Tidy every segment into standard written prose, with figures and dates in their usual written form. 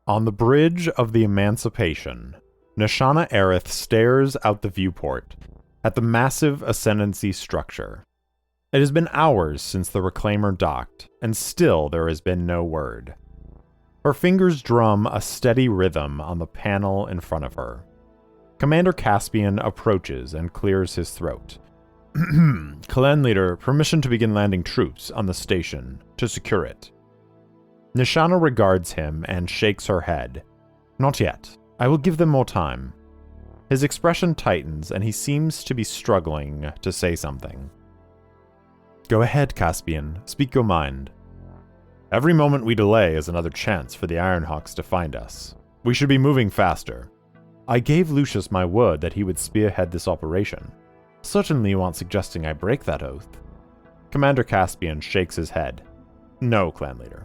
On the bridge of the Emancipation, Nishana Aerith stares out the viewport at the massive Ascendancy structure. It has been hours since the Reclaimer docked, and still there has been no word. Her fingers drum a steady rhythm on the panel in front of her. Commander Caspian approaches and clears his throat. Clan leader, permission to begin landing troops on the station to secure it. Nishana regards him and shakes her head. Not yet. I will give them more time. His expression tightens and he seems to be struggling to say something. Go ahead, Caspian. Speak your mind. Every moment we delay is another chance for the Ironhawks to find us. We should be moving faster. I gave Lucius my word that he would spearhead this operation. Certainly you aren't suggesting I break that oath. Commander Caspian shakes his head. No, clan leader.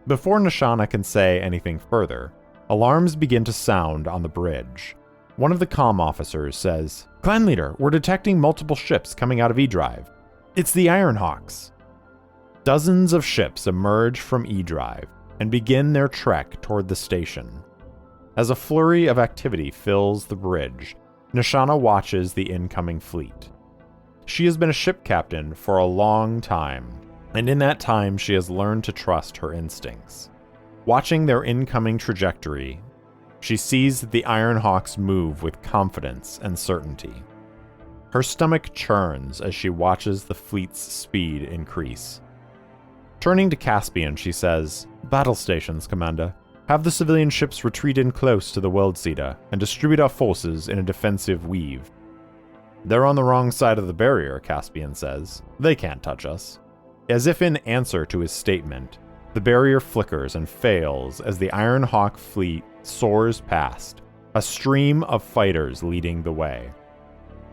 Before Nishana can say anything further, alarms begin to sound on the bridge. One of the comm officers says, Clan leader, we're detecting multiple ships coming out of E-Drive. It's the Ironhawks. Dozens of ships emerge from E-Drive and begin their trek toward the station. As a flurry of activity fills the bridge, Nishana watches the incoming fleet. She has been a ship captain for a long time, and in that time she has learned to trust her instincts. Watching their incoming trajectory, she sees that the Ironhawks move with confidence and certainty. Her stomach churns as she watches the fleet's speed increase. Turning to Caspian, she says, Battle stations, Commander. Have the civilian ships retreat in close to the World Seeder and distribute our forces in a defensive weave. They're on the wrong side of the barrier, Caspian says. They can't touch us. As if in answer to his statement, the barrier flickers and fails as the Ironhawk fleet soars past, a stream of fighters leading the way.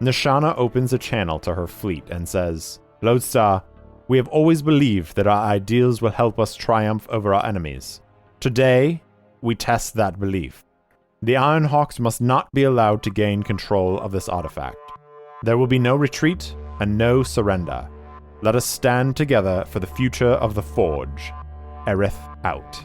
Nishana opens a channel to her fleet and says, Lodestar, we have always believed that our ideals will help us triumph over our enemies. Today, we test that belief. The Ironhawks must not be allowed to gain control of this artifact. There will be no retreat and no surrender. Let us stand together for the future of the Forge. Aerith out.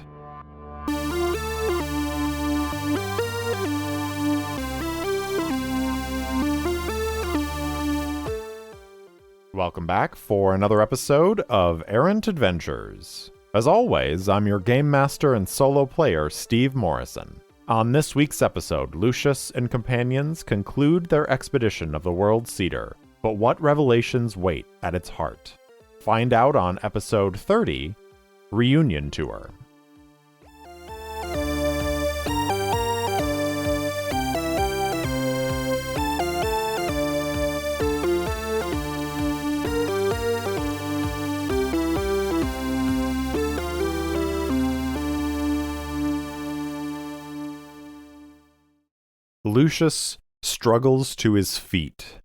Welcome back for another episode of Errant Adventures. As always, I'm your game master and solo player, Steve Morrison. On this week's episode, Lucius and companions conclude their expedition of the World Seeder, but what revelations wait at its heart? Find out on episode 30, Reunion Tour. Lucius struggles to his feet,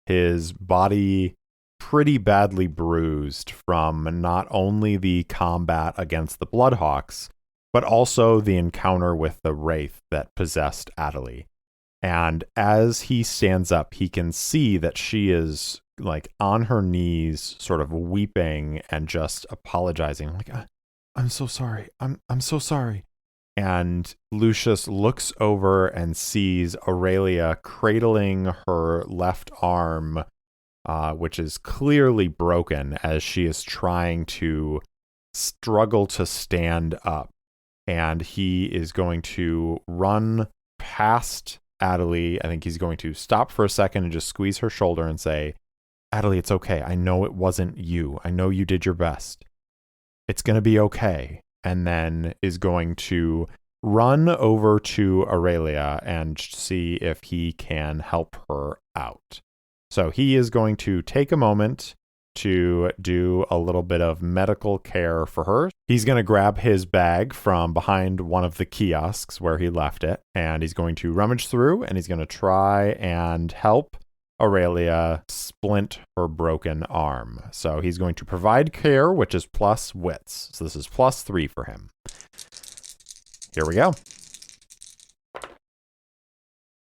his body pretty badly bruised from not only the combat against the Bloodhawks, but also the encounter with the Wraith that possessed Adelie. And as he stands up, he can see that she is like on her knees, sort of weeping and just apologizing, like, I'm so sorry. I'm so sorry. And Lucius looks over and sees Aurelia cradling her left arm, which is clearly broken as she is trying to struggle to stand up. And he is going to run past Adelie. I think he's going to stop for a second and just squeeze her shoulder and say, Adelie, it's okay. I know it wasn't you. I know you did your best. It's going to be okay. And then is going to run over to Aurelia and see if he can help her out. So he is going to take a moment to do a little bit of medical care for her. He's going to grab his bag from behind one of the kiosks where he left it, and he's going to rummage through, and he's going to try and help Aurelia splint her broken arm. So he's going to provide care, which is plus wits. So this is +3 for him. Here we go.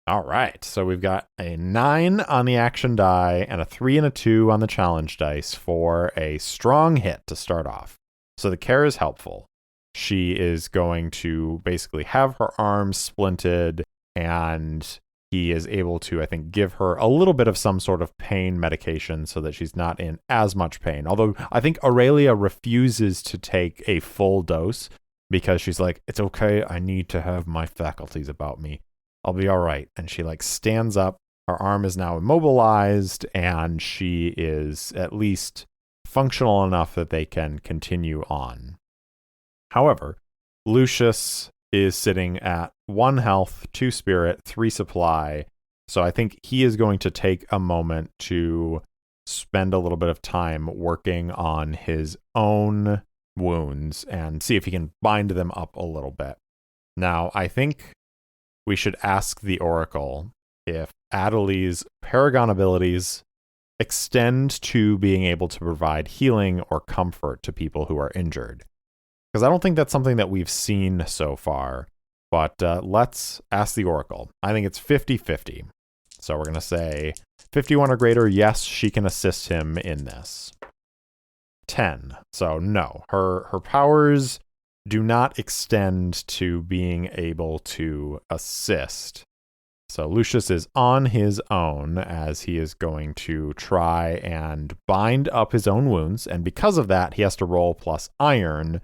All right, so we've got a 9 on the action die and a 3 and a 2 on the challenge dice for a strong hit to start off. So the care is helpful. she is going to basically have her arms splinted, and he is able to, I think, give her a little bit of some sort of pain medication so that she's not in as much pain. Although I think Aurelia refuses to take a full dose because she's like, it's okay, I need to have my faculties about me. I'll be all right. And she like stands up. Her arm is now immobilized, and she is at least functional enough that they can continue on. However, Lucius is sitting at 1 health, 2 spirit, 3 supply. So I think he is going to take a moment to spend a little bit of time working on his own wounds and see if he can bind them up a little bit. Now, I think we should ask the Oracle if Adelie's Paragon abilities extend to being able to provide healing or comfort to people who are injured. Because I don't think that's something that we've seen so far. But let's ask the Oracle. I think it's 50-50. So we're going to say 51 or greater, yes, she can assist him in this. 10. So no, her powers do not extend to being able to assist. So Lucius is on his own as he is going to try and bind up his own wounds. And because of that, he has to roll plus iron,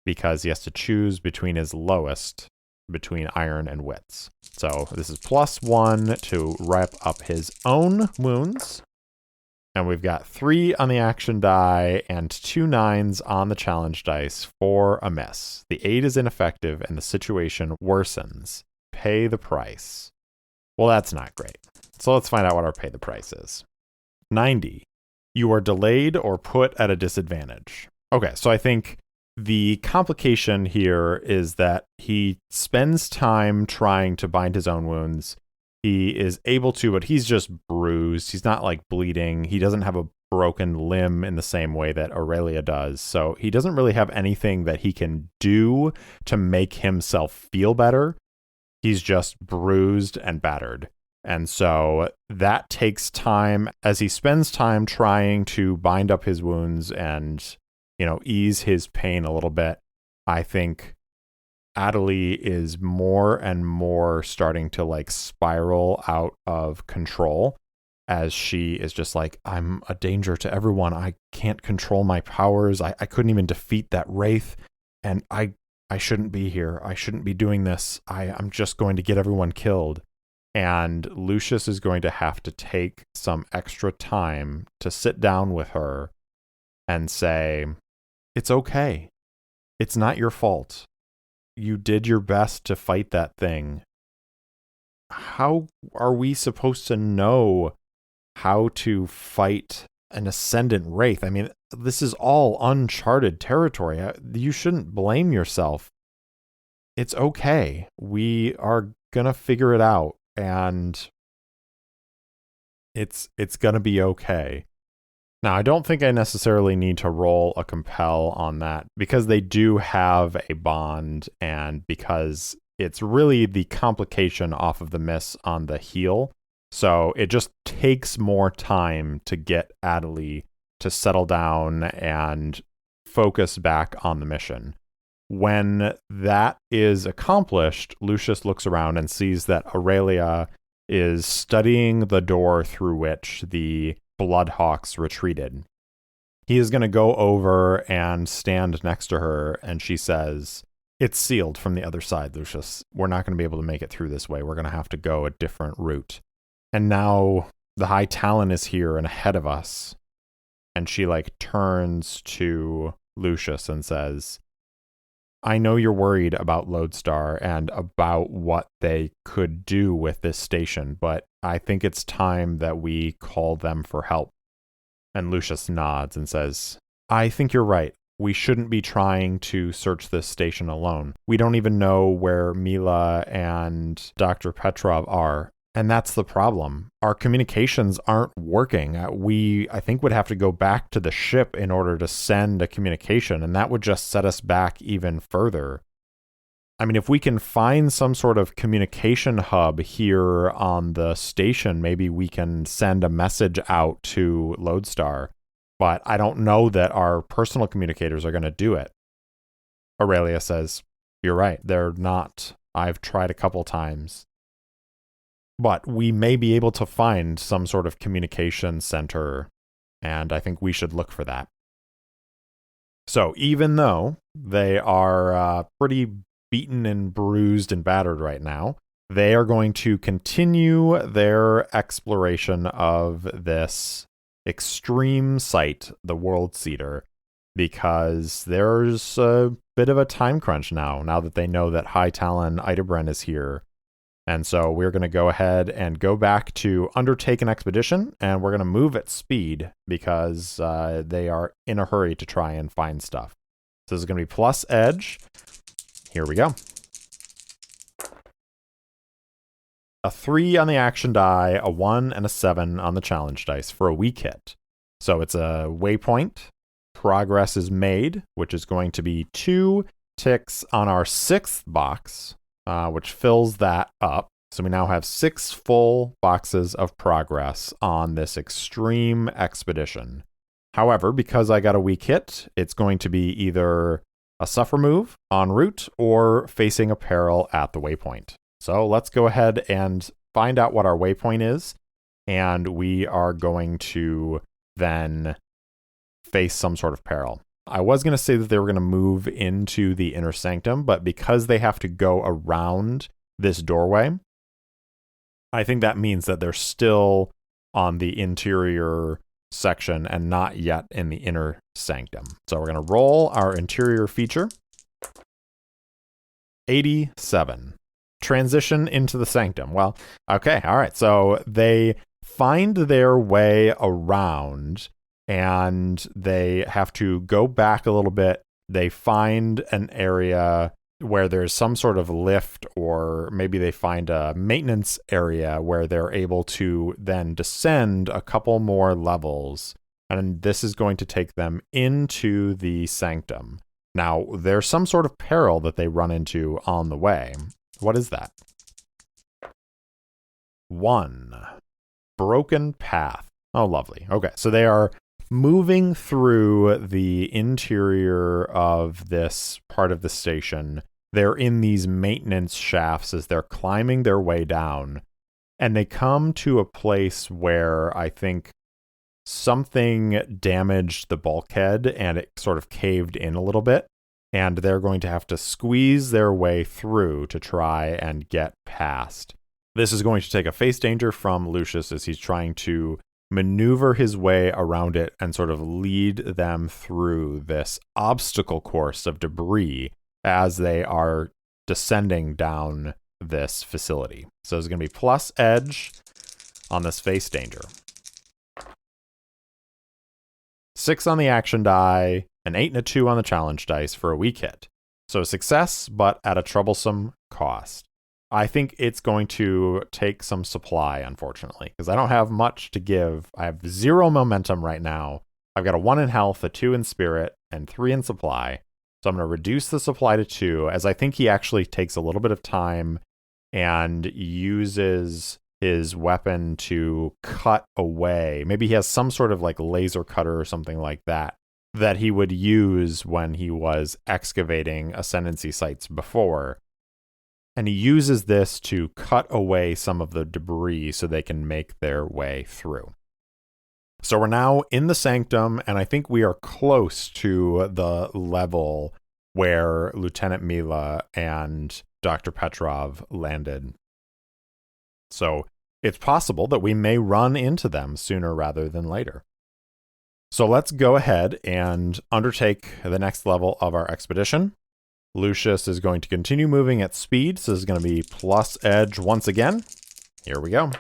because he has to choose between his lowest, between iron and wits. So this is +1 to wrap up his own wounds. And we've got 3 on the action die and 2 9s on the challenge dice for a miss. The aid is ineffective and the situation worsens. Pay the price. Well, that's not great. So let's find out what our pay the price is. 90. You are delayed or put at a disadvantage. Okay, so I think the complication here is that he spends time trying to bind his own wounds. He is able to, but he's just bruised. He's not like bleeding. He doesn't have a broken limb in the same way that Aurelia does. So he doesn't really have anything that he can do to make himself feel better. He's just bruised and battered. And so that takes time as he spends time trying to bind up his wounds and, ease his pain a little bit. I think Adelie is more and more starting to like spiral out of control as she is just like, I'm a danger to everyone. I can't control my powers. I couldn't even defeat that wraith. And I shouldn't be here. I shouldn't be doing this. I'm just going to get everyone killed. And Lucius is going to have to take some extra time to sit down with her and say, it's okay. It's not your fault. You did your best to fight that thing. How are we supposed to know how to fight an ascendant wraith? I mean, this is all uncharted territory. You shouldn't blame yourself. It's okay. We are going to figure it out, and it's going to be okay. Now, I don't think I necessarily need to roll a compel on that because they do have a bond, and because it's really the complication off of the miss on the heal. So it just takes more time to get Adelie to settle down and focus back on the mission. When that is accomplished, Lucius looks around and sees that Aurelia is studying the door through which the Bloodhawks retreated. He is going to go over and stand next to her, and she says, it's sealed from the other side, Lucius. We're not going to be able to make it through this way. We're going to have to go a different route. And now the High Talon is here and ahead of us. And she turns to Lucius and says, I know you're worried about Lodestar and about what they could do with this station, but I think it's time that we call them for help. And Lucius nods and says, I think you're right. We shouldn't be trying to search this station alone. We don't even know where Mila and Dr. Petrov are. And that's the problem. Our communications aren't working. I think, would have to go back to the ship in order to send a communication, and that would just set us back even further. I mean, if we can find some sort of communication hub here on the station, maybe we can send a message out to Lodestar. But I don't know that our personal communicators are going to do it. Aurelia says, "You're right, they're not. I've tried a couple times. But we may be able to find some sort of communication center, and I think we should look for that." So even though they are pretty beaten and bruised and battered right now, they are going to continue their exploration of this extreme site, the World Cedar, because there's a bit of a time crunch now that they know that High Talon Idebren is here. And so we're going to go ahead and go back to undertake an expedition, and we're going to move at speed because they are in a hurry to try and find stuff. So this is going to be plus edge. Here we go. A 3 on the action die, a 1 and a 7 on the challenge dice for a weak hit. So it's a waypoint. Progress is made, which is going to be 2 ticks on our 6th box, which fills that up. So we now have 6 full boxes of progress on this extreme expedition. However, because I got a weak hit, it's going to be either a suffer move en route or facing a peril at the waypoint. So let's go ahead and find out what our waypoint is, and we are going to then face some sort of peril. I was going to say that they were going to move into the inner sanctum, but because they have to go around this doorway, I think that means that they're still on the interior section and not yet in the inner sanctum. So we're going to roll our interior feature. 87. Transition into the sanctum. Well, okay, all right. So they find their way around, and they have to go back a little bit. They find an area where there's some sort of lift, or maybe they find a maintenance area where they're able to then descend a couple more levels. And this is going to take them into the sanctum. Now, there's some sort of peril that they run into on the way. What is that? 1. Broken path. Oh, lovely. Okay, so they are moving through the interior of this part of the station. They're in these maintenance shafts as they're climbing their way down. And they come to a place where I think something damaged the bulkhead and it sort of caved in a little bit. And they're going to have to squeeze their way through to try and get past. This is going to take a face danger from Lucius as he's trying to maneuver his way around it and sort of lead them through this obstacle course of debris as they are descending down this facility. So it's going to be plus edge on this face danger. 6 on the action die, an 8 and a 2 on the challenge dice for a weak hit. So a success, but at a troublesome cost. I think it's going to take some supply, unfortunately, because I don't have much to give. I have 0 momentum right now. I've got a 1 in health, a 2 in spirit, and 3 in supply. So I'm going to reduce the supply to 2, as I think he actually takes a little bit of time and uses his weapon to cut away. Maybe he has some sort of like laser cutter or something like that he would use when he was excavating ascendancy sites before. And he uses this to cut away some of the debris so they can make their way through. So we're now in the sanctum, and I think we are close to the level where Lieutenant Mila and Dr. Petrov landed. So it's possible that we may run into them sooner rather than later. So let's go ahead and undertake the next level of our expedition. Lucius is going to continue moving at speed, so this is going to be plus edge once again. Here we go.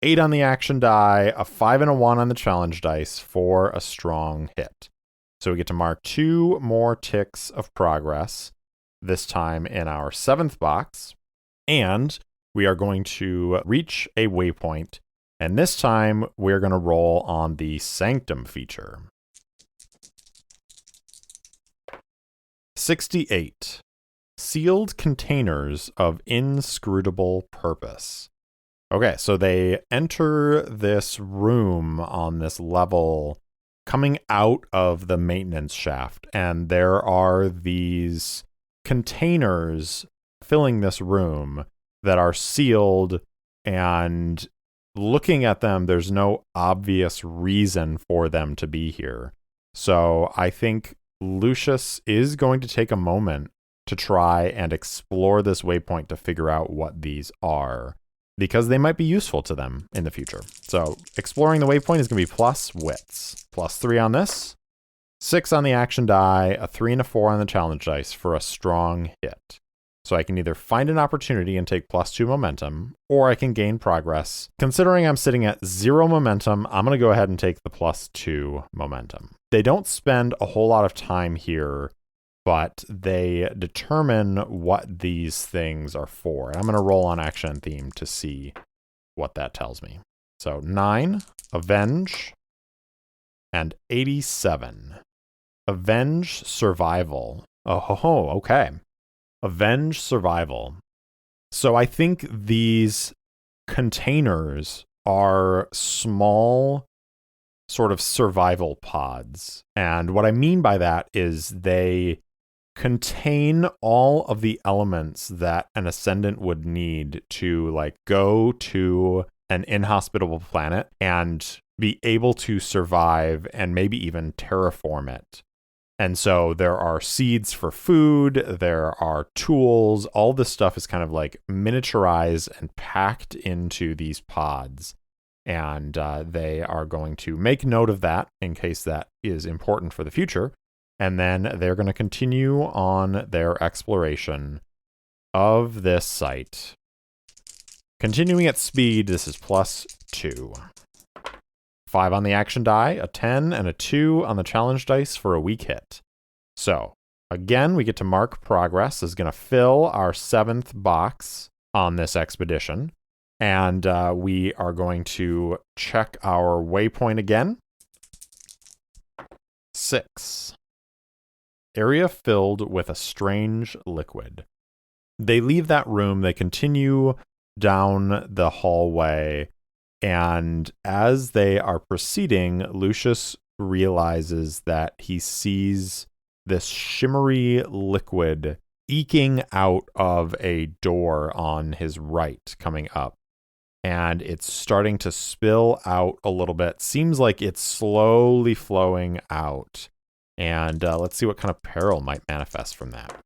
8 on the action die, a 5 and a 1 on the challenge dice for a strong hit. So we get to mark 2 more ticks of progress, this time in our 7th box, and we are going to reach a waypoint, and this time we're going to roll on the Sanctum feature. 68. Sealed containers of inscrutable purpose. Okay, so they enter this room on this level coming out of the maintenance shaft, and there are these containers filling this room that are sealed, and looking at them, there's no obvious reason for them to be here. So I think Lucius is going to take a moment to try and explore this waypoint to figure out what these are, because they might be useful to them in the future. So exploring the waypoint is going to be plus wits. +3 on this, 6 on the action die, a 3 and a 4 on the challenge dice for a strong hit. So I can either find an opportunity and take +2 momentum, or I can gain progress. Considering I'm sitting at 0 momentum, I'm going to go ahead and take the +2 momentum. They don't spend a whole lot of time here, but they determine what these things are for. And I'm going to roll on action and theme to see what that tells me. So 9, Avenge, and 87. Avenge Survival. Oh, okay. Avenge Survival. So I think these containers are small sort of survival pods. And what I mean by that is they contain all of the elements that an Ascendant would need to like go to an inhospitable planet and be able to survive and maybe even terraform it. And so there are seeds for food, there are tools, all this stuff is kind of like miniaturized and packed into these pods. And they are going to make note of that in case that is important for the future. And then they're going to continue on their exploration of this site. Continuing at speed, this is +2. 5 on the action die, a 10, and a 2 on the challenge dice for a weak hit. So, again, we get to mark progress. This is going to fill our 7th box on this expedition. And we are going to check our waypoint again. 6. Area filled with a strange liquid. They leave that room. They continue down the hallway. And as they are proceeding, Lucius realizes that he sees this shimmery liquid eking out of a door on his right coming up. And it's starting to spill out a little bit. Seems like it's slowly flowing out. And let's see what kind of peril might manifest from that.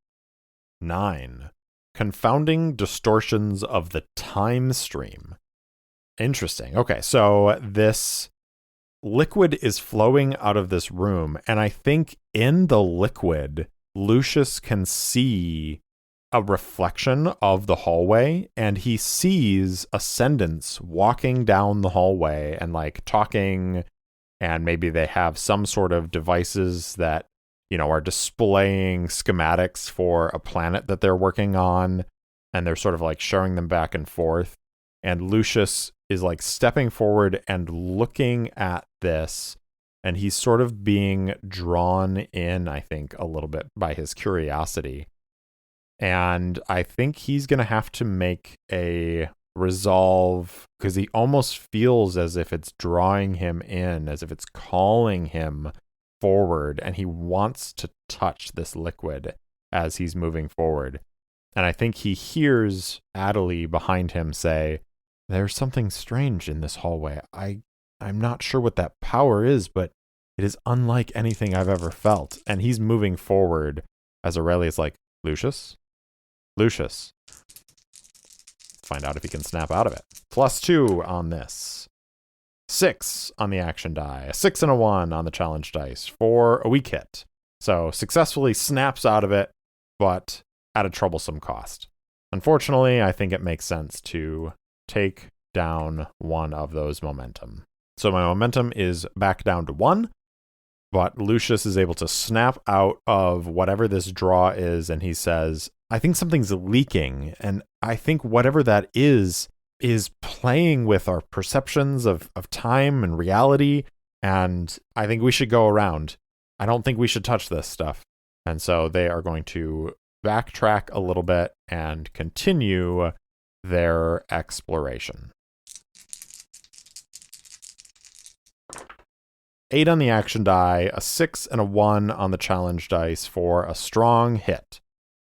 9. Confounding distortions of the time stream. Interesting. Okay, so this liquid is flowing out of this room, and I think in the liquid, Lucius can see a reflection of the hallway, and he sees Ascendants walking down the hallway and like talking, and maybe they have some sort of devices that, you know, are displaying schematics for a planet that they're working on, and they're sort of like sharing them back and forth. And Lucius is like stepping forward and looking at this, and he's sort of being drawn in, I think, a little bit by his curiosity. And I think he's going to have to make a resolve, because he almost feels as if it's drawing him in, as if it's calling him forward, and he wants to touch this liquid as he's moving forward. And I think he hears Adelie behind him say, "There's something strange in this hallway. I'm not sure what that power is, but it is unlike anything I've ever felt." And he's moving forward as Aurelia's like, "Lucius? Lucius." Find out if he can snap out of it. +2 on this. 6 on the action die. A 6 and a 1 on the challenge dice for a weak hit. So successfully snaps out of it, but at a troublesome cost. Unfortunately, I think it makes sense to take down one of those momentum. So my momentum is back down to 1, but Lucius is able to snap out of whatever this draw is, and he says, "I think something's leaking, and I think whatever that is playing with our perceptions of time and reality, and I think we should go around. I don't think we should touch this stuff." And so they are going to backtrack a little bit and continue their exploration. 8 on the action die, a 6 and a 1 on the challenge dice for a strong hit.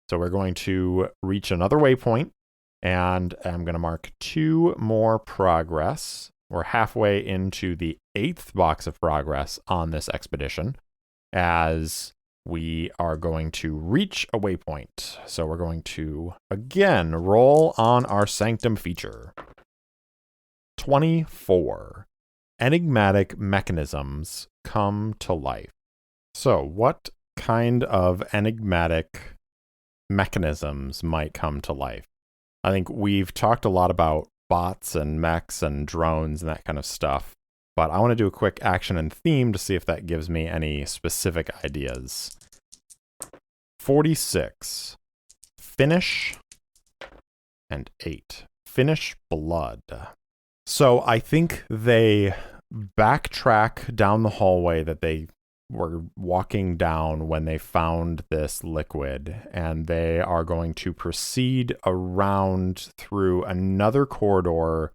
So we're going to reach another waypoint, and I'm going to mark 2 more progress. We're halfway into the 8th box of progress on this expedition, as we are going to reach a waypoint. So we're going to, again, roll on our Sanctum feature. 24. Enigmatic mechanisms come to life. So what kind of enigmatic mechanisms might come to life? I think we've talked a lot about bots and mechs and drones and that kind of stuff, but I want to do a quick action and theme to see if that gives me any specific ideas. 46. Finish and 8. Finish blood. So I think they backtrack down the hallway that they were walking down when they found this liquid, and they are going to proceed around through another corridor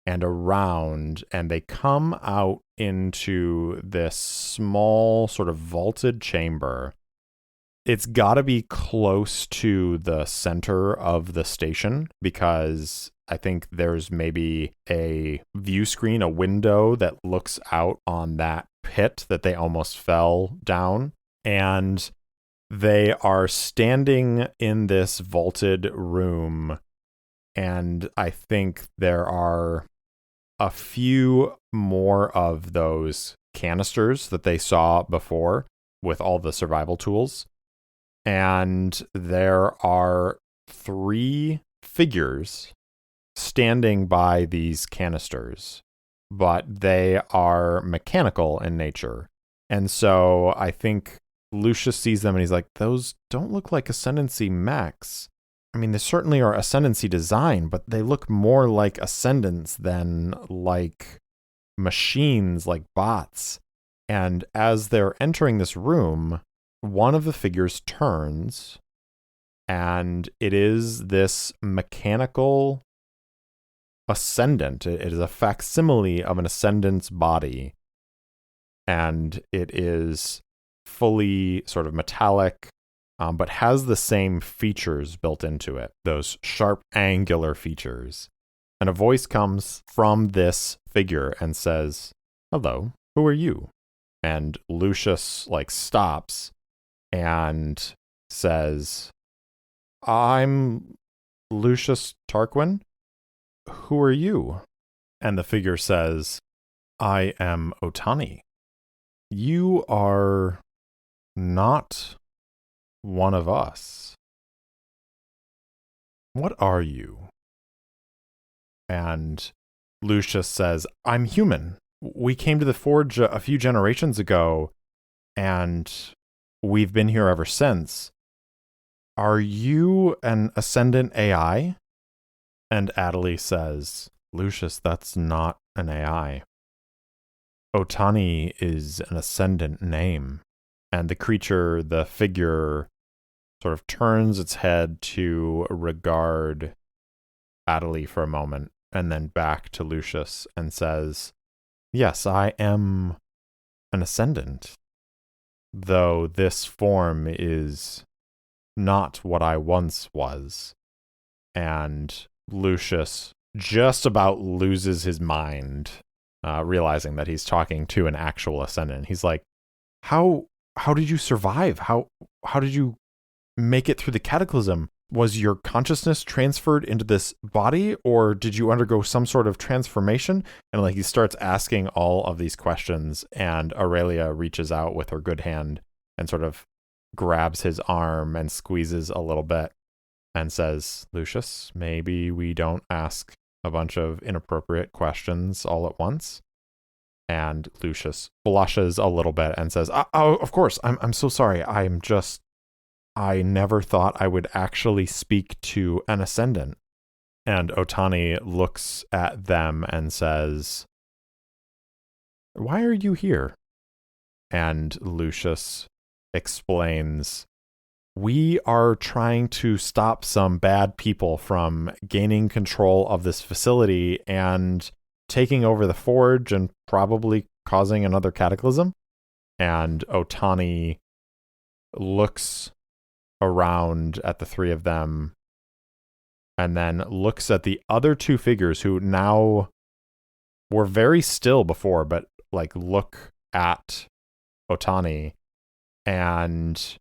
and around, and they come out into this small sort of vaulted chamber. It's got to be close to the center of the station, because I think there's maybe a view screen, a window that looks out on that pit that they almost fell down. And they are standing in this vaulted room. And I think there are a few more of those canisters that they saw before with all the survival tools. And there are 3 figures standing by these canisters, but they are mechanical in nature. And so I think Lucius sees them and he's like, those don't look like Ascendancy mechs. I mean, they certainly are Ascendancy design, but they look more like Ascendants than like machines, like bots. And as they're entering this room, one of the figures turns, and it is this mechanical ascendant. It is a facsimile of an ascendant's body, and it is fully sort of metallic, but has the same features built into it, those sharp angular features. And a voice comes from this figure and says, "Hello, who are you?" And Lucius stops and says, "I'm Lucius Tarquin. Who are you?" And the figure says, "I am Otani. You are not one of us. What are you?" And Lucius says, "I'm human. We came to the Forge a few generations ago, and we've been here ever since. Are you an Ascendant AI?" And Adelie says, "Lucius, that's not an AI. Otani is an Ascendant name." And the creature, the figure, sort of turns its head to regard Adelie for a moment, and then back to Lucius and says, "Yes, I am an Ascendant, though this form is not what I once was." And Lucius just about loses his mind, realizing that he's talking to an actual Ascendant. He's like, How did you survive? How did you make it through the cataclysm? Was your consciousness transferred into this body, or did you undergo some sort of transformation?" And he starts asking all of these questions, and Aurelia reaches out with her good hand and sort of grabs his arm and squeezes a little bit and says, "Lucius, maybe we don't ask a bunch of inappropriate questions all at once." And Lucius blushes a little bit and says, "Oh, of course, I'm so sorry. I never thought I would actually speak to an Ascendant." And Otani looks at them and says, "Why are you here?" And Lucius explains, "We are trying to stop some bad people from gaining control of this facility and taking over the Forge and probably causing another cataclysm. And Otani looks around at the three of them and then looks at the other two figures who now were very still before, but like look at Otani, and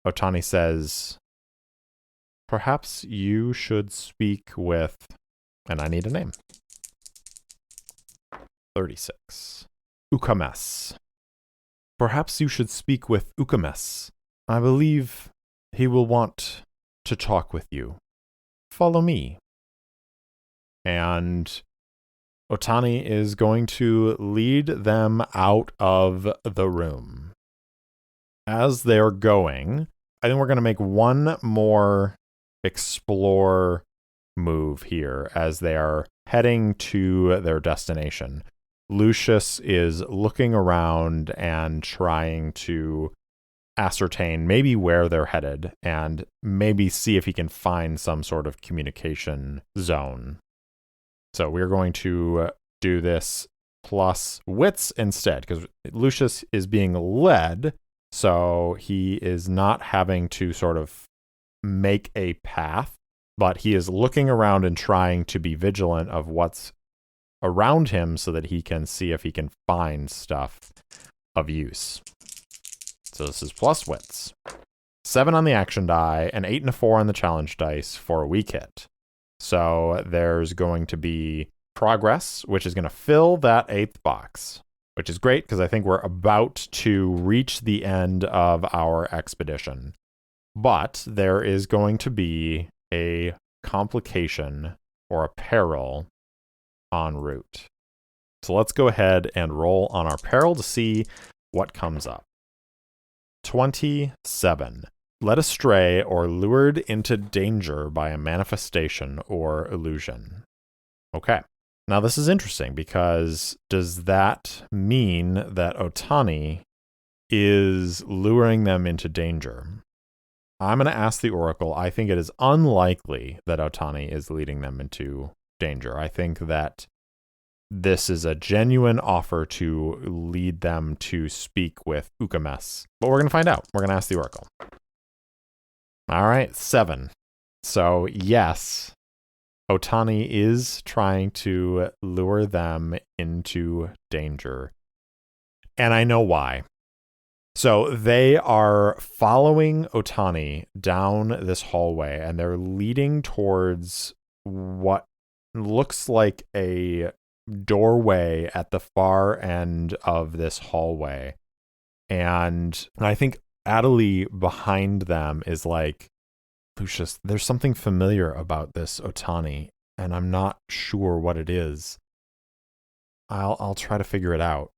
Otani says, perhaps you should speak with, and I need a name. 36. Ukames. Perhaps you should speak with Ukames. I believe he will want to talk with you. Follow me. And Otani is going to lead them out of the room. As they're going, I think we're going to make one more explore move here as they are heading to their destination. Lucius is looking around and trying to ascertain maybe where they're headed and maybe see if he can find some sort of communication zone. So we're going to do this plus wits instead, because Lucius is being led, so he is not having to sort of make a path, but he is looking around and trying to be vigilant of what's around him so that he can see if he can find stuff of use. So this is plus wits. 7 on the action die, an 8 and a 4 on the challenge dice for a weak hit. So there's going to be progress, which is going to fill that 8th box, which is great because I think we're about to reach the end of our expedition. But there is going to be a complication or a peril en route. So let's go ahead and roll on our peril to see what comes up. 27. Led astray or lured into danger by a manifestation or illusion. Okay. Now this is interesting because does that mean that Otani is luring them into danger? I'm going to ask the Oracle. I think it is unlikely that Otani is leading them into danger. I think that this is a genuine offer to lead them to speak with Ukames. But we're going to find out. We're going to ask the Oracle. All right, 7. So yes, Otani is trying to lure them into danger. And I know why. So they are following Otani down this hallway, and they're leading towards what looks like a doorway at the far end of this hallway. And I think Adelie behind them is like, Lucius, there's something familiar about this Otani, and I'm not sure what it is. I'll try to figure it out.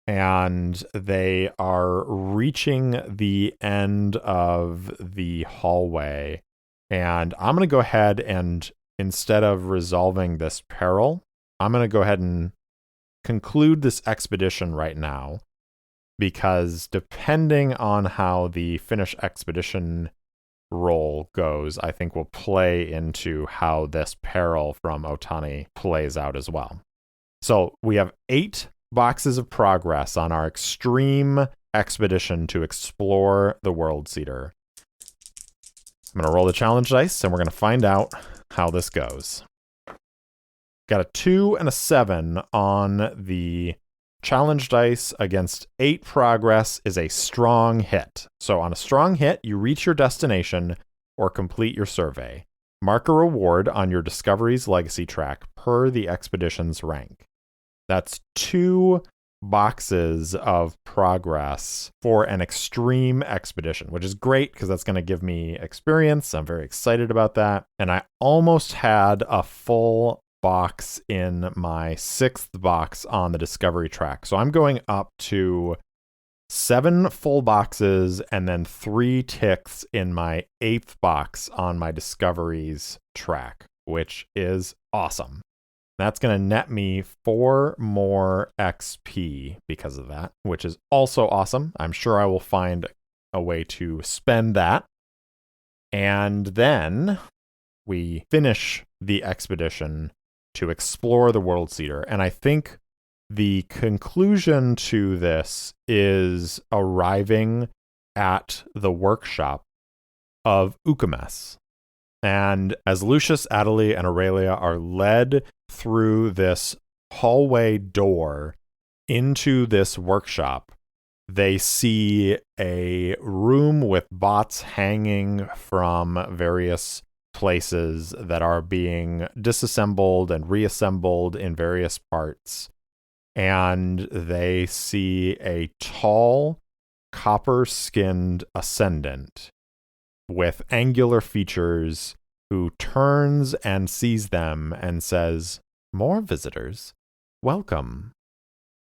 And they are reaching the end of the hallway. And I'm going to go ahead and, instead of resolving this peril, I'm going to go ahead and conclude this expedition right now. Because depending on how the Finnish expedition roll goes, I think will play into how this peril from Otani plays out as well. So we have 8 boxes of progress on our extreme expedition to explore the World Cedar. I'm going to roll the challenge dice, and we're going to find out how this goes. Got a 2 and a 7 on the challenge dice against 8 progress is a strong hit. So on a strong hit, you reach your destination or complete your survey. Mark a reward on your Discovery's Legacy track per the expedition's rank. That's 2 boxes of progress for an extreme expedition, which is great because that's going to give me experience. I'm very excited about that. And I almost had a full box in my 6th box on the Discovery track. So I'm going up to 7 full boxes and then 3 ticks in my 8th box on my Discovery's track, which is awesome. That's going to net me 4 more XP because of that, which is also awesome. I'm sure I will find a way to spend that. And then we finish the expedition to explore the World Cedar. And I think The conclusion to this is arriving at the workshop of Ukames. And as Lucius, Adelie, and Aurelia are led through this hallway door into this workshop, they see a room with bots hanging from various places that are being disassembled and reassembled in various parts. And they see a tall, copper-skinned ascendant with angular features who turns and sees them and says, "More visitors? Welcome."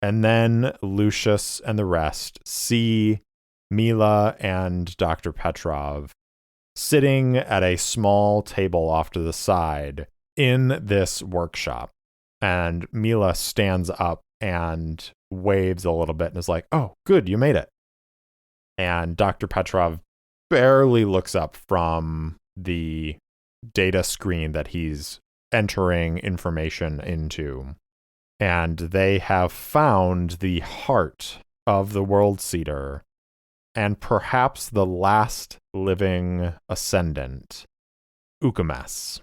And then Lucius and the rest see Mila and Dr. Petrov sitting at a small table off to the side in this workshop. And Mila stands up and waves a little bit and is like, "Oh, good, you made it." And Dr. Petrov barely looks up from the data screen that he's entering information into. And they have found the heart of the World Seeder, and perhaps the last living ascendant, Ukames.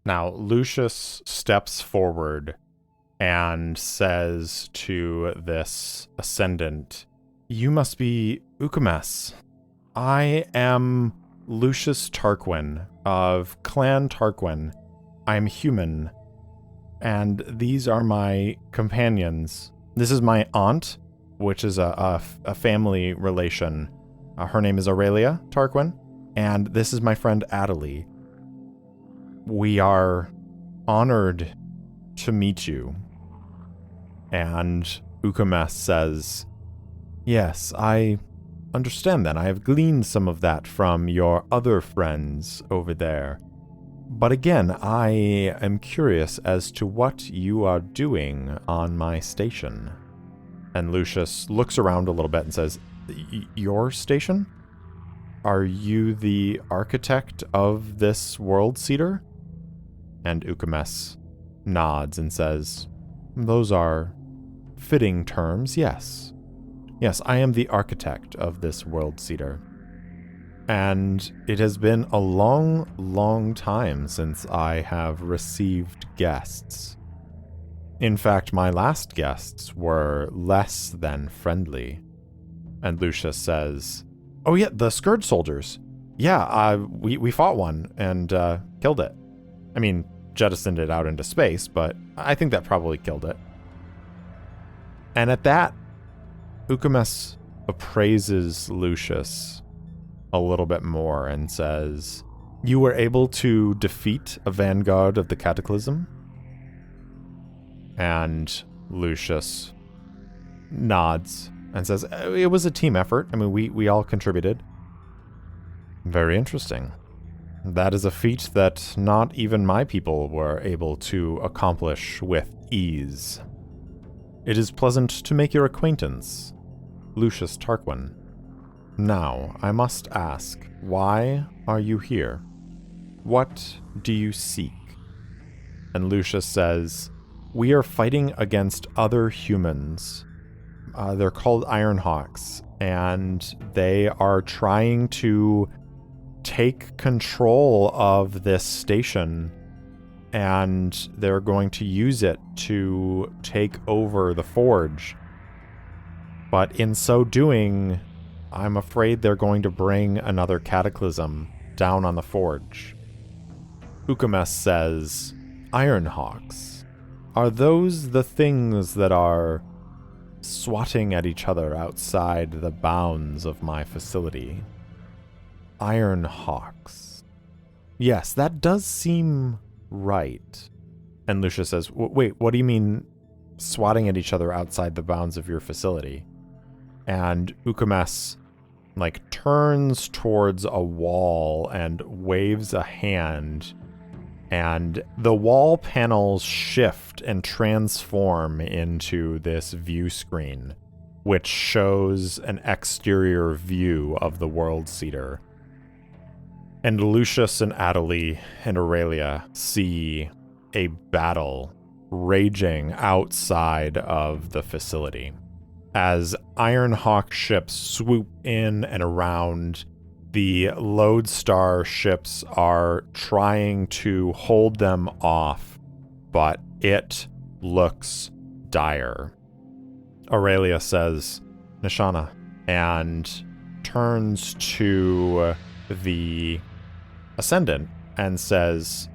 Now, Lucius steps forward and says to this ascendant, "You must be Ukames. I am Lucius Tarquin of Clan Tarquin. I'm human, and these are my companions. This is my aunt, which is a family relation. Her name is Aurelia Tarquin, and this is my friend Adelie. We are honored to meet you." And Ukames says, "Yes, I understand that. I have gleaned some of that from your other friends over there. But again, I am curious as to what you are doing on my station." And Lucius looks around a little bit and says, "Your station? Are you the architect of this World Seeder?" And Ukames nods and says, "Those are fitting terms, yes. Yes, I am the architect of this World Seeder. And it has been a long, long time since I have received guests. In fact, my last guests were less than friendly." And Lucius says, "Oh yeah, the Scourge soldiers. Yeah, we fought one and killed it. I mean, jettisoned it out into space, but I think that probably killed it." And at that, Ukames appraises Lucius a little bit more and says, "You were able to defeat a vanguard of the Cataclysm?" And Lucius nods and says, "It was a team effort. I mean, we all contributed." "Very interesting. That is a feat that not even my people were able to accomplish with ease. It is pleasant to make your acquaintance, Lucius Tarquin. Now, I must ask, why are you here? What do you seek?" And Lucius says, "We are fighting against other humans. They're called Ironhawks, and they are trying to take control of this station, and they're going to use it to take over the Forge. But in so doing, I'm afraid they're going to bring another cataclysm down on the Forge." Ukames says, "Ironhawks, are those the things that are swatting at each other outside the bounds of my facility?" "Ironhawks. Yes, that does seem right." And Lucius says, "Wait, what do you mean swatting at each other outside the bounds of your facility?" And Ukames turns towards a wall and waves a hand, and the wall panels shift and transform into this view screen, which shows an exterior view of the World Seeder. And Lucius and Adelie and Aurelia see a battle raging outside of the facility. As Ironhawk ships swoop in and around, the Lodestar ships are trying to hold them off, but it looks dire. Aurelia says, Nishana, and turns to the Ascendant and says,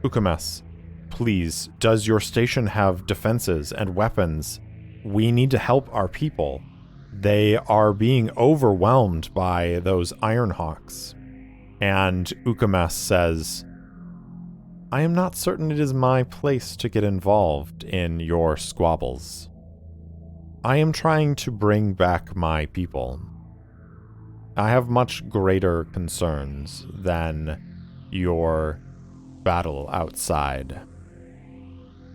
Ukames, please, does your station have defenses and weapons? We need to help our people. They are being overwhelmed by those Ironhawks. And Ukames says, I am not certain it is my place to get involved in your squabbles. I am trying to bring back my people. I have much greater concerns than your battle outside.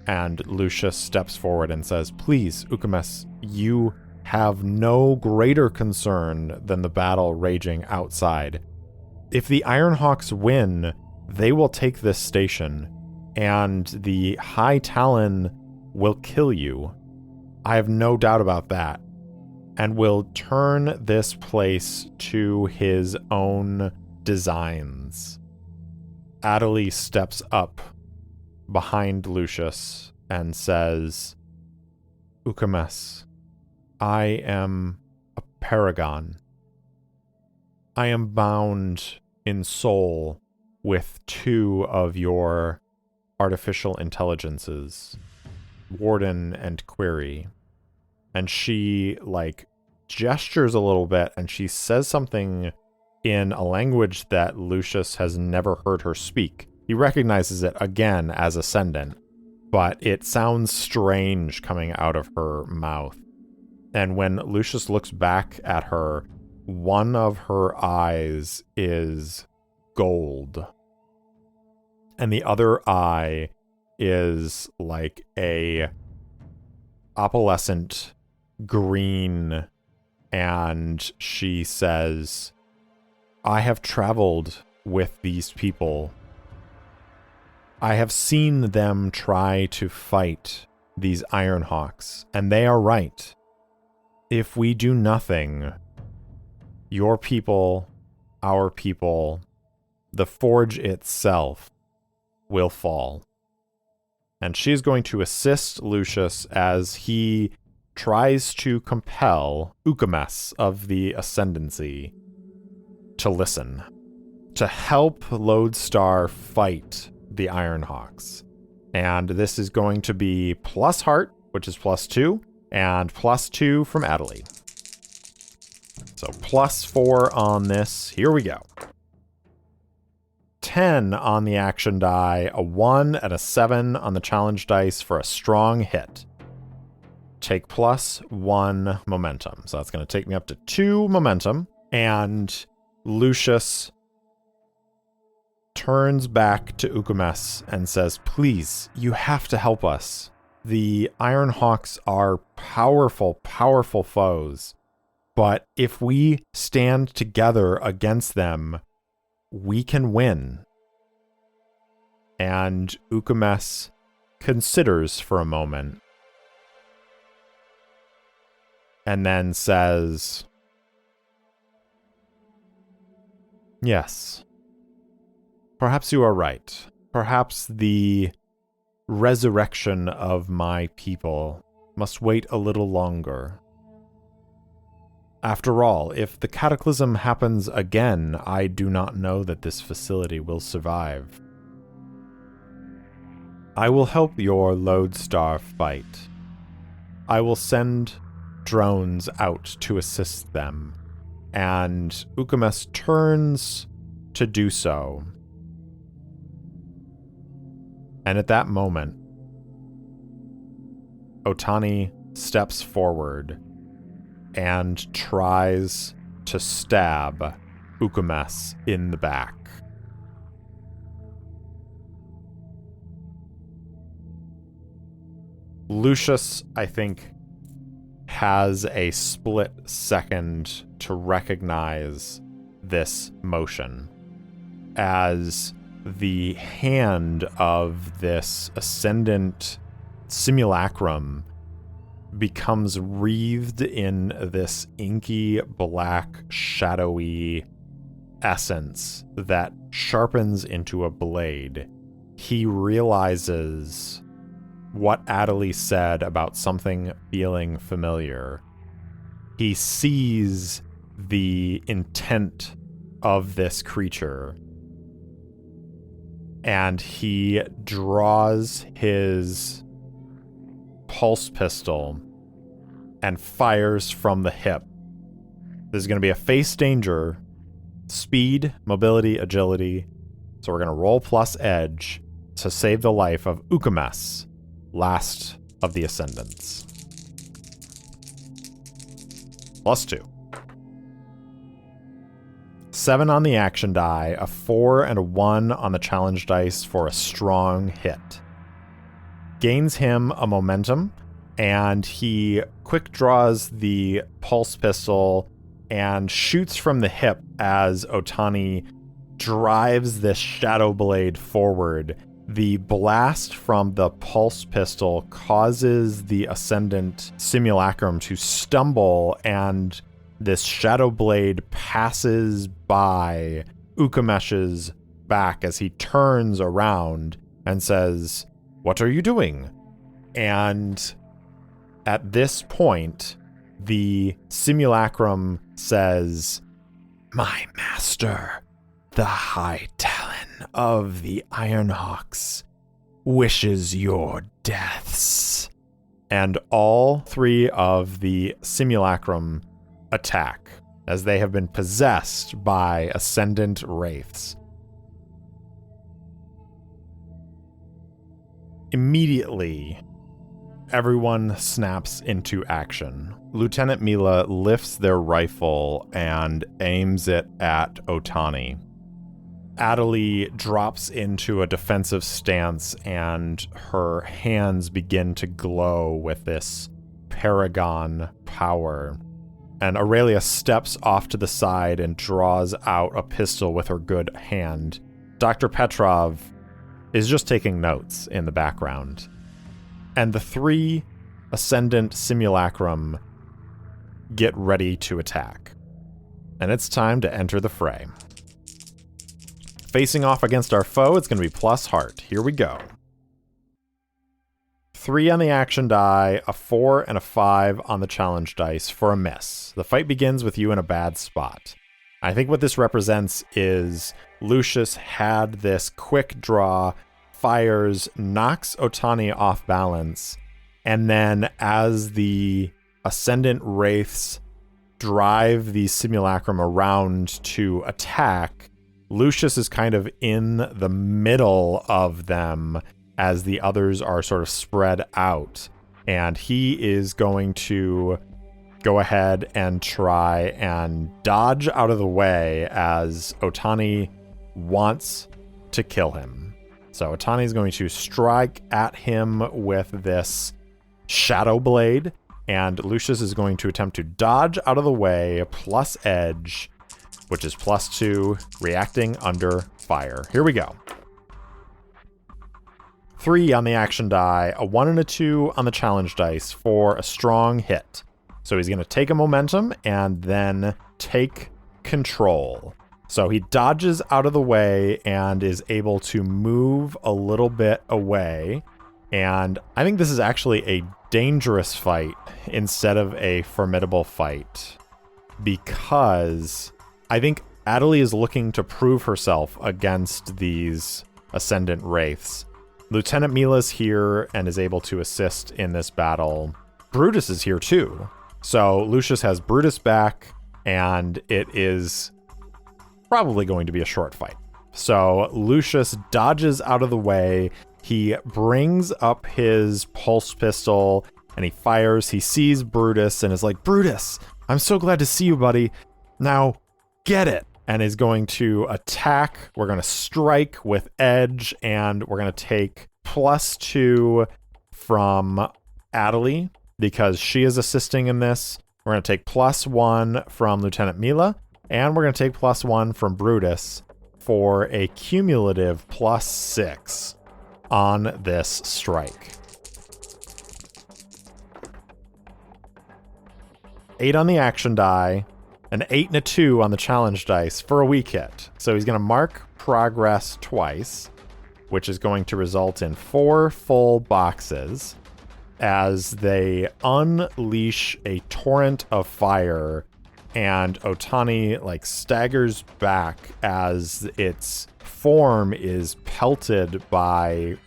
And Lucius steps forward and says, please, Ukames, you have no greater concern than the battle raging outside. If the Ironhawks win, they will take this station, and the High Talon will kill you. I have no doubt about that, and will turn this place to his own designs. Adelie steps up behind Lucius and says, Ukames, I am a paragon. I am bound in soul with two of your artificial intelligences, Warden and Query. And she, gestures a little bit, and she says something in a language that Lucius has never heard her speak. He recognizes it again as Ascendant, but it sounds strange coming out of her mouth. And when Lucius looks back at her, one of her eyes is gold. And the other eye is like a opalescent green. And she says, I have traveled with these people. I have seen them try to fight these Ironhawks, and they are right. If we do nothing, your people, our people, the Forge itself will fall. And she's going to assist Lucius as he tries to compel Ukames of the Ascendancy to listen, to help Lodestar fight the Ironhawks. And this is going to be plus heart, which is +2, and +2 from Adelie. So +4 on this. Here we go. 10 on the action die, a 1 and a 7 on the challenge dice for a strong hit. Take +1 momentum. So that's going to take me up to 2 momentum. And Lucius turns back to Ukames and says, please, you have to help us. The Ironhawks are powerful, powerful foes. But if we stand together against them, we can win. And Ukames considers for a moment and then says, yes, perhaps you are right. Perhaps the resurrection of my people must wait a little longer. After all, if the cataclysm happens again, I do not know that this facility will survive. I will help your Lodestar fight. I will send drones out to assist them, and Ukames turns to do so. And at that moment, Otani steps forward and tries to stab Ukames in the back. Lucius, I think, has a split second to recognize this motion, as the hand of this ascendant simulacrum becomes wreathed in this inky, black, shadowy essence that sharpens into a blade. He realizes what Adelie said about something feeling familiar. He sees the intent of this creature, and he draws his pulse pistol and fires from the hip. This is going to be a face danger, speed, mobility, agility. So we're going to roll plus edge to save the life of Ukames, last of the Ascendants. +2. 7 on the action die, a 4 and a 1 on the challenge dice for a strong hit. Gains him a momentum, and he quick draws the pulse pistol and shoots from the hip as Otani drives this shadow blade forward. The blast from the pulse pistol causes the Ascendant simulacrum to stumble, and this shadow blade passes by Ukamesh's back as he turns around and says, "What are you doing?" And at this point, the simulacrum says, "My master, the High Talon of the Ironhawks, wishes your deaths." And all 3 of the simulacrum attack, as they have been possessed by Ascendant Wraiths. Immediately, everyone snaps into action. Lieutenant Mila lifts their rifle and aims it at Otani. Adelie drops into a defensive stance, and her hands begin to glow with this paragon power. And Aurelia steps off to the side and draws out a pistol with her good hand. Dr. Petrov is just taking notes in the background. And the 3 Ascendant Simulacrum get ready to attack. And it's time to enter the fray. Facing off against our foe, it's going to be plus heart. Here we go. 3 on the action die, a 4 and a 5 on the challenge dice for a miss. The fight begins with you in a bad spot. I think what this represents is Lucius had this quick draw, fires, knocks Otani off balance, and then as the Ascendant Wraiths drive the simulacrum around to attack, Lucius is kind of in the middle of them as the others are sort of spread out. And he is going to go ahead and try and dodge out of the way as Otani wants to kill him. So Otani is going to strike at him with this shadow blade, and Lucius is going to attempt to dodge out of the way, plus edge, which is +2, reacting under fire. Here we go. 3 on the action die, a 1 and a 2 on the challenge dice for a strong hit. So he's going to take a momentum and then take control. So he dodges out of the way and is able to move a little bit away. And I think this is actually a dangerous fight instead of a formidable fight, because I think Adelie is looking to prove herself against these Ascendant Wraiths. Lieutenant Mila's here and is able to assist in this battle. Brutus is here too. So Lucius has Brutus back, and it is probably going to be a short fight. So Lucius dodges out of the way. He brings up his pulse pistol and he fires. He sees Brutus and is like, "Brutus, I'm so glad to see you, buddy. Now get it." And is going to attack. We're going to strike with edge, and we're going to take +2 from Adelie because she is assisting in this. We're going to take +1 from Lieutenant Mila, and we're going to take +1 from Brutus. for a cumulative +6 on this strike. 8 on the action die, an 8 and a 2 on the challenge dice for a weak hit. So he's going to mark progress twice, which is going to result in 4 full boxes as they unleash a torrent of fire, and Otani staggers back as its form is pelted by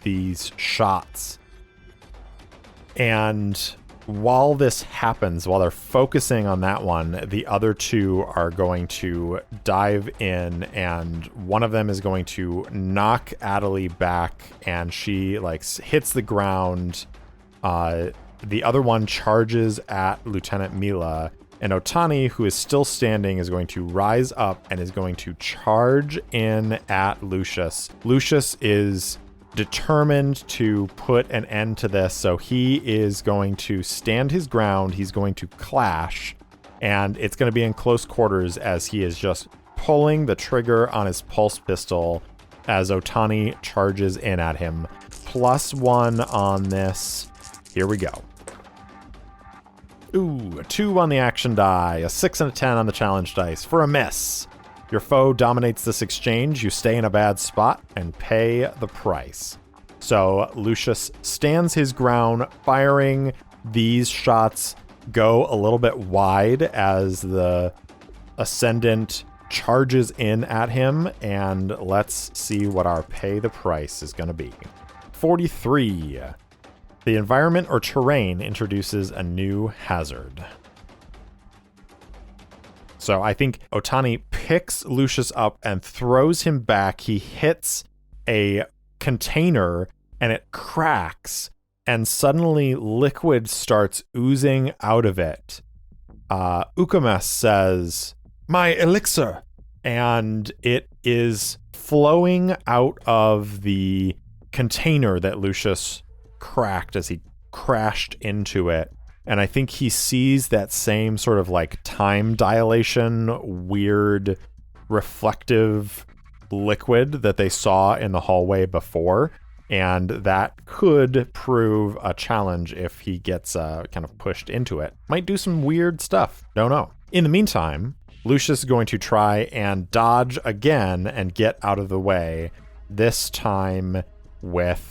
these shots. And while this happens, while they're focusing on that one, the other two are going to dive in, and one of them is going to knock Adelie back, and she hits the ground. The other one charges at Lieutenant Mila, and Otani, who is still standing, is going to rise up and is going to charge in at Lucius. Lucius is determined to put an end to this, so he is going to stand his ground. He's going to clash, and it's going to be in close quarters as he is just pulling the trigger on his pulse pistol as Otani charges in at him. +1 on this. Here we go. Ooh, a 2 on the action die, a 6 and a 10 on the challenge dice for a miss. Your foe dominates this exchange, you stay in a bad spot, and pay the price. So Lucius stands his ground, firing. These shots go a little bit wide as the Ascendant charges in at him, and let's see what our pay the price is going to be. 43. The environment or terrain introduces a new hazard. So I think Otani picks Lucius up and throws him back. He hits a container and it cracks, and suddenly liquid starts oozing out of it. Ukames says, "My elixir!" And it is flowing out of the container that Lucius cracked as he crashed into it. And I think he sees that same sort of time dilation, weird, reflective liquid that they saw in the hallway before. And that could prove a challenge if he gets kind of pushed into it. Might do some weird stuff. Don't know. In the meantime, Lucius is going to try and dodge again and get out of the way, this time with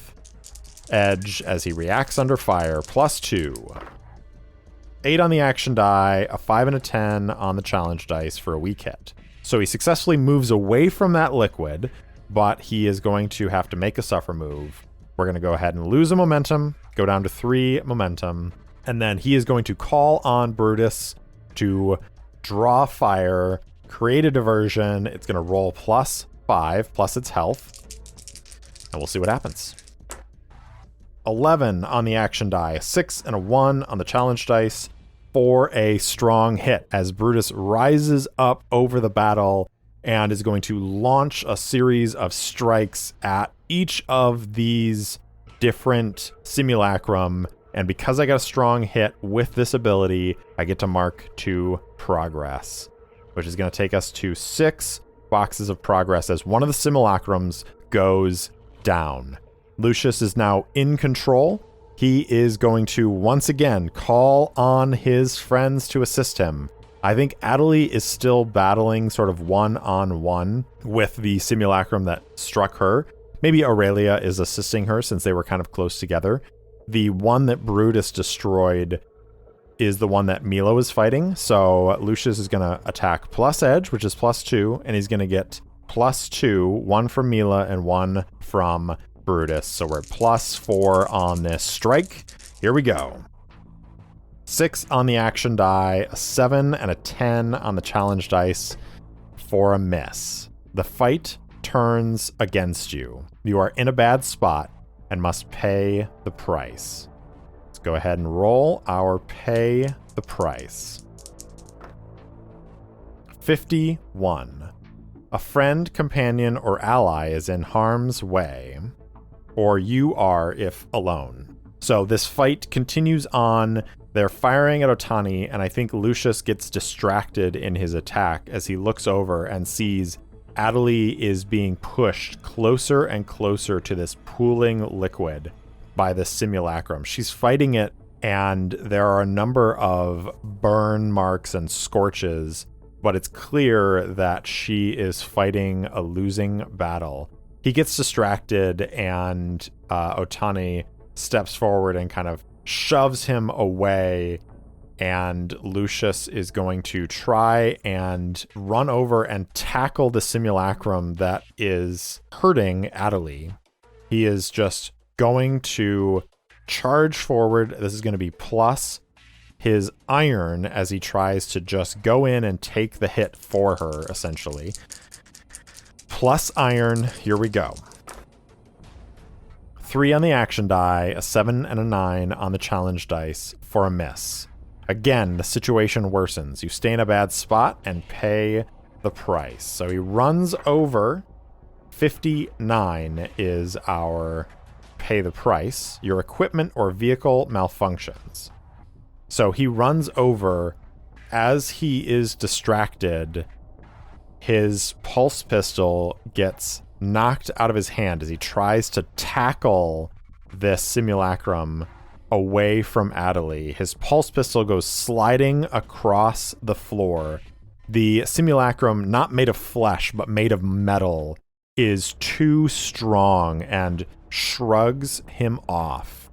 edge as he reacts under fire. +2. 8 on the action die, a 5 and a 10 on the challenge dice for a weak hit. So he successfully moves away from that liquid, but he is going to have to make a suffer move. We're going to go ahead and lose a momentum, go down to 3 momentum, and then he is going to call on Brutus to draw fire, create a diversion. It's going to roll +5 plus its health, and we'll see what happens. 11 on the action die, a 6 and a 1 on the challenge dice for a strong hit as Brutus rises up over the battle and is going to launch a series of strikes at each of these different simulacrum. And because I got a strong hit with this ability, I get to mark 2 progress, which is going to take us to 6 boxes of progress as one of the simulacrums goes down. Lucius is now in control. He is going to once again call on his friends to assist him. I think Adelie is still battling sort of one-on-one with the simulacrum that struck her. Maybe Aurelia is assisting her since they were kind of close together. The one that Brutus destroyed is the one that Milo is fighting. So Lucius is going to attack plus edge, which is +2, and he's going to get +2, 1 from Mila and 1 from Brutus. So we're +4 on this strike. Here we go. 6 on the action die, a 7 and a 10 on the challenge dice for a miss. The fight turns against you. You are in a bad spot and must pay the price. Let's go ahead and roll our pay the price. 51. A friend, companion, or ally is in harm's way, or you are if alone. So this fight continues on. They're firing at Otani, and I think Lucius gets distracted in his attack as he looks over and sees Adelie is being pushed closer and closer to this pooling liquid by the simulacrum. She's fighting it, and there are a number of burn marks and scorches, but it's clear that she is fighting a losing battle. He gets distracted, and Otani steps forward and kind of shoves him away, and Lucius is going to try and run over and tackle the simulacrum that is hurting Adelie. He is just going to charge forward. This is going to be plus his iron as he tries to just go in and take the hit for her, essentially. Plus iron, here we go. 3 on the action die, a 7 and a 9 on the challenge dice for a miss. Again, the situation worsens. You stay in a bad spot and pay the price. So he runs over. 59 is our pay the price. Your equipment or vehicle malfunctions. So he runs over. As he is distracted, his pulse pistol gets knocked out of his hand as he tries to tackle this simulacrum away from Adelie. His pulse pistol goes sliding across the floor. The simulacrum, not made of flesh, but made of metal, is too strong and shrugs him off.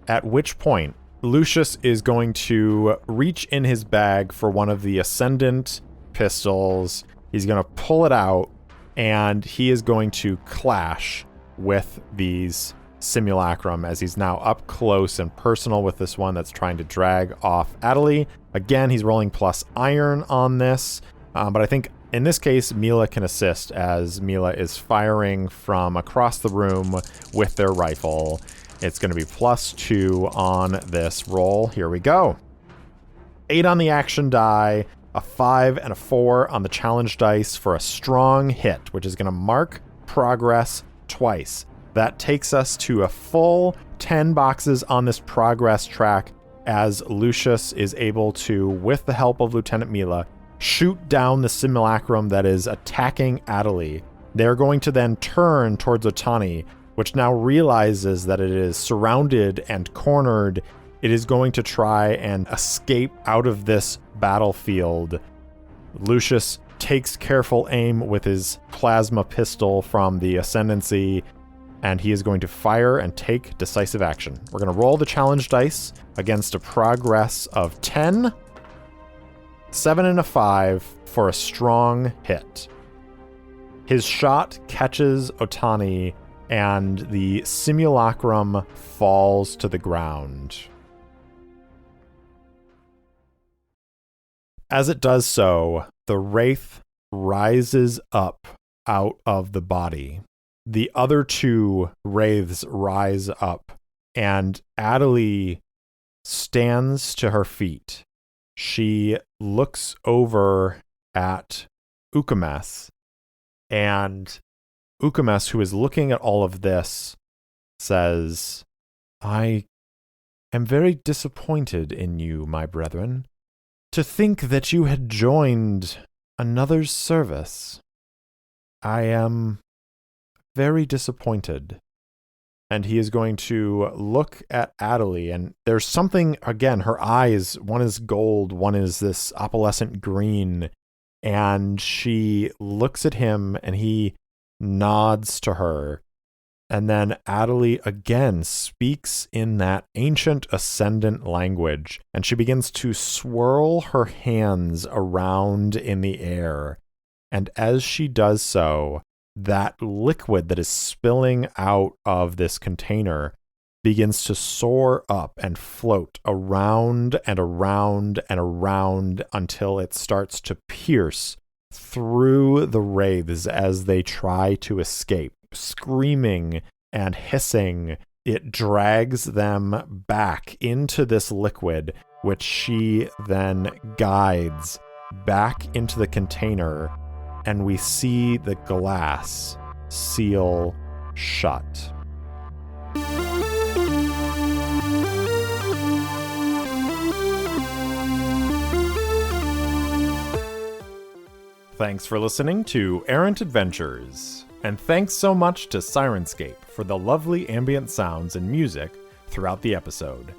At which point, Lucius is going to reach in his bag for one of the Ascendant pistols. He's going to pull it out, and he is going to clash with these simulacrum as he's now up close and personal with this one that's trying to drag off Adelie. Again, he's rolling plus iron on this, but I think in this case, Mila can assist as Mila is firing from across the room with their rifle. It's going to be +2 on this roll. Here we go. 8 on the action die, a 5 and a 4 on the challenge dice for a strong hit, which is going to mark progress twice. That takes us to a full 10 boxes on this progress track as Lucius is able to, with the help of Lieutenant Mila, shoot down the simulacrum that is attacking Adelie. They're going to then turn towards Otani, which now realizes that it is surrounded and cornered. It is going to try and escape out of this battlefield. Lucius takes careful aim with his plasma pistol from the Ascendancy, and he is going to fire and take decisive action. We're going to roll the challenge dice against a progress of 10, 7 and a 5 for a strong hit. His shot catches Otani, and the simulacrum falls to the ground. As it does so, the wraith rises up out of the body. The other 2 wraiths rise up, and Adelie stands to her feet. She looks over at Ukames, and Ukames, who is looking at all of this, says, "I am very disappointed in you, my brethren. To think that you had joined another's service. I am very disappointed." And he is going to look at Adelie, and there's something, again, her eyes, one is gold, one is this opalescent green, and she looks at him, and he nods to her. And then Adelie again speaks in that ancient Ascendant language, and she begins to swirl her hands around in the air. And as she does so, that liquid that is spilling out of this container begins to soar up and float around and around and around until it starts to pierce through the wraiths as they try to escape. Screaming and hissing, it drags them back into this liquid, which she then guides back into the container, and we see the glass seal shut. Thanks for listening to Errant Adventures, and thanks so much to Syrinscape for the lovely ambient sounds and music throughout the episode.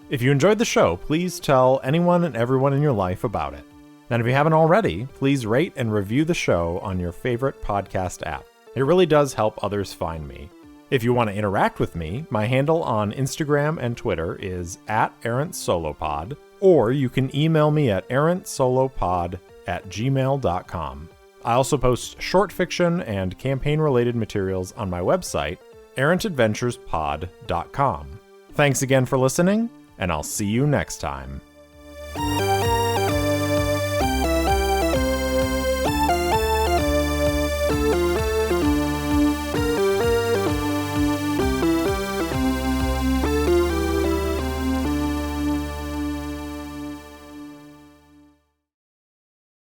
If you enjoyed the show, please tell anyone and everyone in your life about it. And if you haven't already, please rate and review the show on your favorite podcast app. It really does help others find me. If you want to interact with me, my handle on Instagram and Twitter is @ErrantSoloPod, or you can email me at errantsolopod@gmail.com. I also post short fiction and campaign-related materials on my website, errantadventurespod.com. Thanks again for listening, and I'll see you next time.